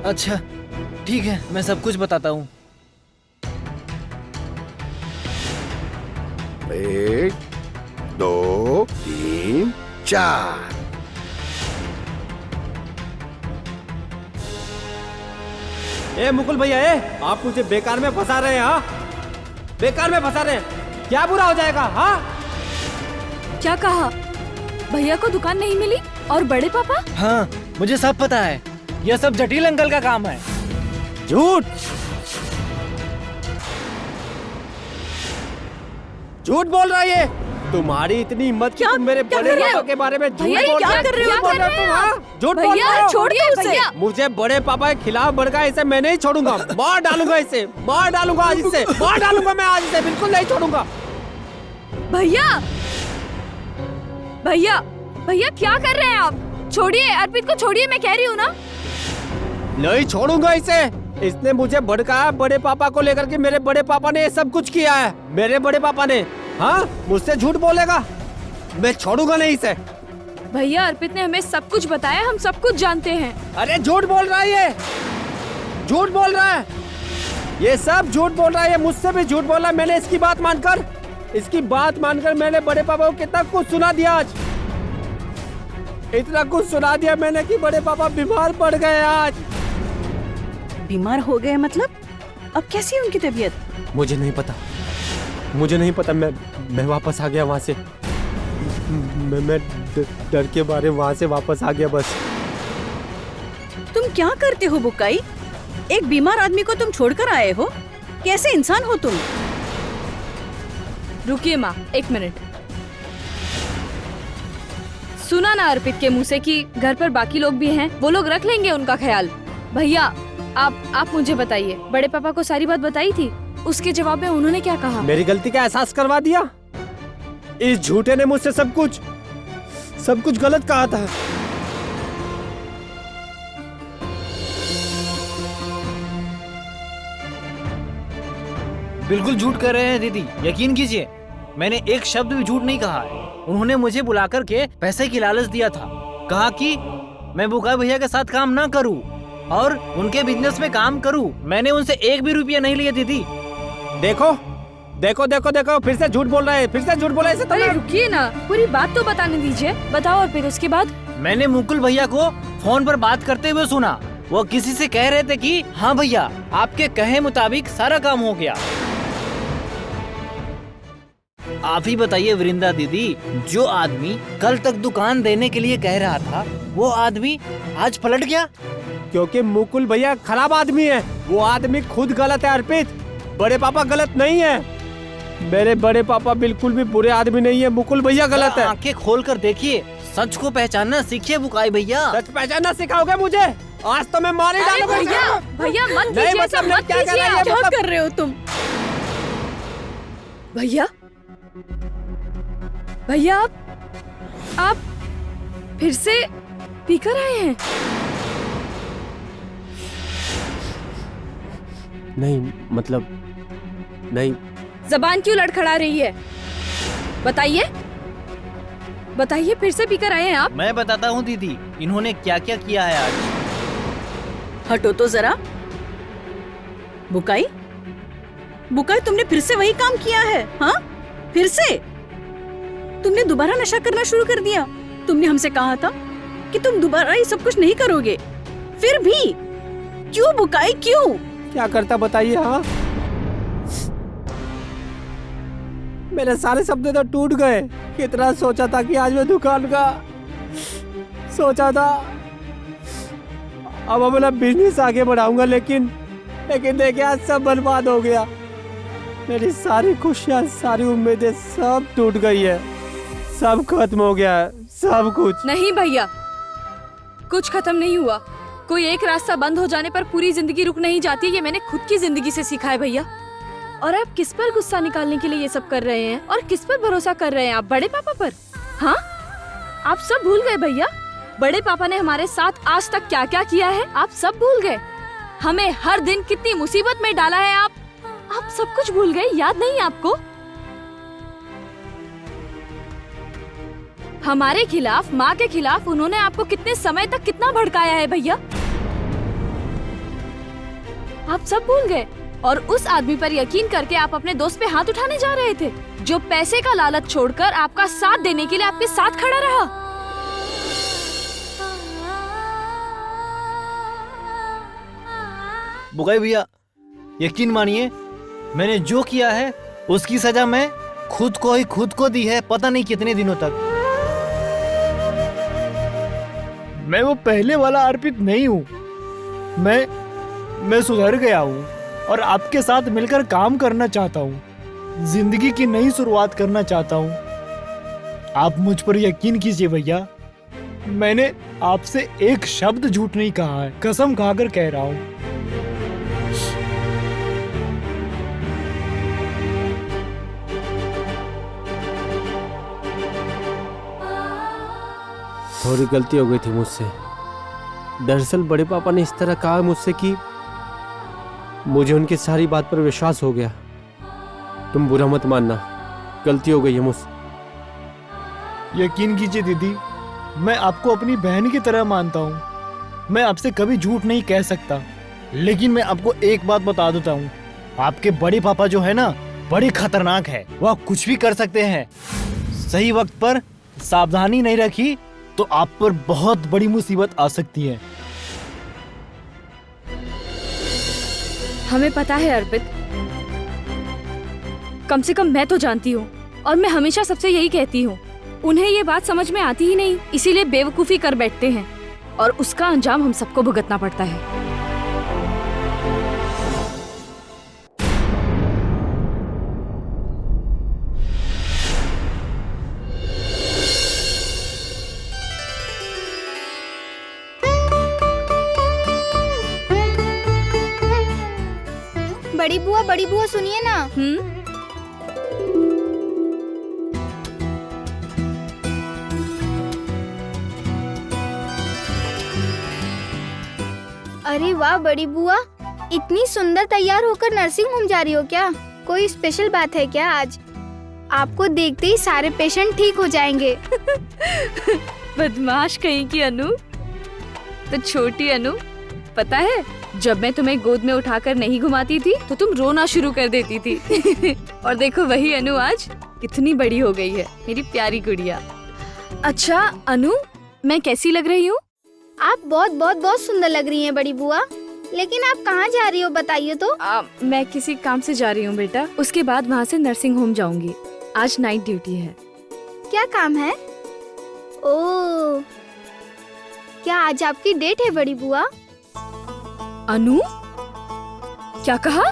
अच्छा ठीक है, मैं सब कुछ बताता हूँ। 1 2 3 4। ए मुकुल भैया, आप मुझे बेकार में फंसा रहे हैं। हाँ, बेकार में फंसा रहे हैं। क्या बुरा हो जाएगा? हाँ, क्या कहा? भैया को दुकान नहीं मिली और बड़े पापा? हाँ मुझे सब पता है, यह सब जटिल अंकल का काम है। झूठ झूठ बोल रहा है ये। तुम्हारी इतनी हिम्मत कि तुम मेरे बड़े पापा के बारे में झूठ बोल रहे हो? क्या कर रहे हो? झूठ बोल रहे हो? छोड़िए उसे। मुझे बड़े पापा के खिलाफ भड़का, इसे मैं नहीं छोड़ूंगा। मार डालूंगा इसे, मार डालूंगा आज इसे, मार डालूंगा मैं आज इसे, बिल्कुल नहीं छोड़ूंगा। भैया भैया भैया क्या कर रहे हैं आप? छोड़िए, अर्पित को छोड़िए, मैं कह रही हूँ ना। नहीं छोड़ूंगा इसे। इसने मुझे भड़काया बड़े पापा को लेकर के। मेरे बड़े पापा ने ये सब कुछ किया है, मेरे बड़े पापा ने। हाँ, मुझसे झूठ बोलेगा, मैं छोड़ूंगा नहीं इसे। भैया अर्पित ने हमें सब कुछ बताया, हम सब कुछ जानते हैं। अरे झूठ बोल रहा है ये, झूठ बोल रहा है, ये सब झूठ बोल रहा है। ये मुझसे भी झूठ बोला। मैंने इसकी बात मानकर मैंने बड़े पापा को कितना कुछ सुना दिया आज। इतना कुछ सुना दिया मैंने कि बड़े पापा बीमार पड़ गए आज। बीमार हो गए मतलब? अब कैसी है उनकी तबीयत? मुझे नहीं पता। मैं वापस आ गया वहाँ से। मैं डर के मारे वहाँ से वापस आ गया बस। तुम क्या करते हो बुकाई? एक बीमार आदमी को तुम छोड़कर आए हो? कैसे इंसान हो तुम? रुकिए माँ, 1 मिनट। सुना ना अर्पित के मुंह से कि घर पर बाकी लोग भी हैं, वो लोग रख लेंगे उनका ख्याल। भैया आप मुझे बताइए, बड़े पापा को सारी बात बताई थी, उसके जवाब में उन्होंने क्या कहा? मेरी गलती का एहसास करवा दिया। इस झूठे ने मुझसे सब कुछ गलत कहा था। बिल्कुल झूठ कर रहे हैं दीदी, यकीन कीजिए, मैंने एक शब्द भी झूठ नहीं कहा है। उन्होंने मुझे बुला करके पैसे की लालच दिया था, कहा कि मैं बुकाई भैया के साथ काम ना करूं और उनके बिजनेस में काम करूं। मैंने उनसे 1 भी रुपया नहीं लिया दीदी। देखो, फिर से झूठ बोल रहा है, फिर से झूठ बोला है। अरे रुकिए ना, पूरी बात तो बताने दीजिए। बताओ और फिर उसके बाद? मैंने मुकुल भैया को फोन पर बात करते हुए सुना। वो किसी से कह रहे थे कि हाँ भैया, आपके कहे मुताबिक सारा काम हो गया। आप ही बताइए वृंदा दीदी, जो आदमी कल तक दुकान देने के लिए कह रहा था, वो आदमी आज पलट गया। क्योंकि मुकुल भैया खराब आदमी है। वो आदमी खुद गलत है अर्पित, बड़े पापा गलत नहीं है। मेरे बड़े पापा बिल्कुल भी बुरे आदमी नहीं है, मुकुल भैया गलत है। आंखें खोल कर देखिए, सच को पहचानना सीखिए बुकाई भैया। सच पहचानना सिखाओगे मुझे? आज तो मैं मार ही डालूंगा। भैया मत नहीं, कीजिए, मतलब मत क्या कर रही है? क्या कर रहे हो तुम? भैया आप फिर से पीकर आए हैं? नहीं, मतलब नहीं। जबान क्यों लड़खड़ा रही है? बताइए फिर से पीकर आए हैं आप? मैं बताता हूँ दीदी, इन्होंने क्या क्या किया है आज। हटो तो जरा। बुकाई तुमने फिर से वही काम किया है? हाँ, फिर से तुमने दोबारा नशा करना शुरू कर दिया। तुमने हमसे कहा था कि तुम दोबारा ये सब कुछ नहीं करोगे, फिर भी क्यों बुकाई, क्यों? क्या करता बताइए। हाँ, मेरे सारे सपने तो टूट गए। कितना सोचा था कि आज मैं दुकान का सोचा था, अब अपना बिजनेस आगे बढ़ाऊंगा, लेकिन देखिए आज सब बर्बाद हो गया। मेरी सारी खुशियाँ, सारी उम्मीदें सब टूट गई है, सब खत्म हो गया है, सब कुछ। नहीं भैया, कुछ खत्म नहीं हुआ। कोई एक रास्ता बंद हो जाने पर पूरी जिंदगी रुक नहीं जाती, ये मैंने खुद की जिंदगी से सीखा है भैया। और आप किस पर गुस्सा निकालने के लिए ये सब कर रहे हैं और किस पर भरोसा कर रहे हैं आप? बड़े पापा पर? हाँ, आप सब भूल गए भैया, बड़े पापा ने हमारे साथ आज तक क्या क्या किया है, आप सब भूल गए। हमें हर दिन कितनी मुसीबत में डाला है आप सब कुछ भूल गए, याद नहीं आपको? हमारे खिलाफ, माँ के खिलाफ उन्होंने आपको कितने समय तक कितना भड़काया है भैया। आप सब भूल गए और उस आदमी पर यकीन करके आप अपने दोस्त पे हाथ उठाने जा रहे थे, जो पैसे का लालच छोड़कर आपका साथ देने के लिए आपके साथ खड़ा रहा। बुकाई भैया, यकीन मानिए, मैंने जो किया है उसकी सजा मैं खुद को दी है, पता नहीं कितने दिनों तक। मैं वो पहले वाला अर्पित नहीं हूँ। मैं सुधर गया हूँ और आपके साथ मिलकर काम करना चाहता हूँ, जिंदगी की नई शुरुआत करना चाहता हूँ। आप मुझ पर यकीन कीजिए भैया, मैंने आपसे एक शब्द झूठ नहीं कहा है, कसम खाकर कह रहा हूँ। थोड़ी गलती हो गई थी मुझसे। दरअसल बड़े पापा ने इस तरह कहा मुझसे कि मुझे उनकी सारी बात पर विश्वास हो गया। तुम बुरा मत मानना, गलती हो गई है मुझसे। यकीन कीजिए दीदी, मैं आपको अपनी बहन की तरह मानता हूँ। मैं आपसे कभी झूठ नहीं कह सकता, लेकिन मैं आपको एक बात बता देता हूँ, आपके बड़े पापा जो है ना, बड़े खतरनाक है। वह कुछ भी कर सकते हैं। सही वक्त पर सावधानी नहीं रखी तो आप पर बहुत बड़ी मुसीबत आ सकती है। हमें पता है अर्पित, कम से कम मैं तो जानती हूँ, और मैं हमेशा सबसे यही कहती हूँ, उन्हें ये बात समझ में आती ही नहीं, इसीलिए बेवकूफी कर बैठते हैं और उसका अंजाम हम सबको भुगतना पड़ता है। बड़ी बुआ सुनिए ना। अरे वाह बड़ी बुआ, इतनी सुंदर तैयार होकर नर्सिंग होम जा रही हो क्या? कोई स्पेशल बात है क्या आज? आपको देखते ही सारे पेशेंट ठीक हो जाएंगे। बदमाश कहीं की अनु। तो छोटी अनु, पता है, जब मैं तुम्हें गोद में उठाकर नहीं घुमाती थी तो तुम रोना शुरू कर देती थी। और देखो वही अनु आज कितनी बड़ी हो गई है, मेरी प्यारी गुड़िया। अच्छा अनु, मैं कैसी लग रही हूँ? आप बहुत बहुत बहुत सुंदर लग रही हैं बड़ी बुआ। लेकिन आप कहाँ जा रही हो बताइए तो? मैं किसी काम से जा रही हूँ बेटा, उसके बाद वहाँ से नर्सिंग होम जाऊंगी। आज नाइट ड्यूटी है। क्या काम है? ओह, क्या आज आपकी डेट है बड़ी बुआ? अनु, क्या कहा?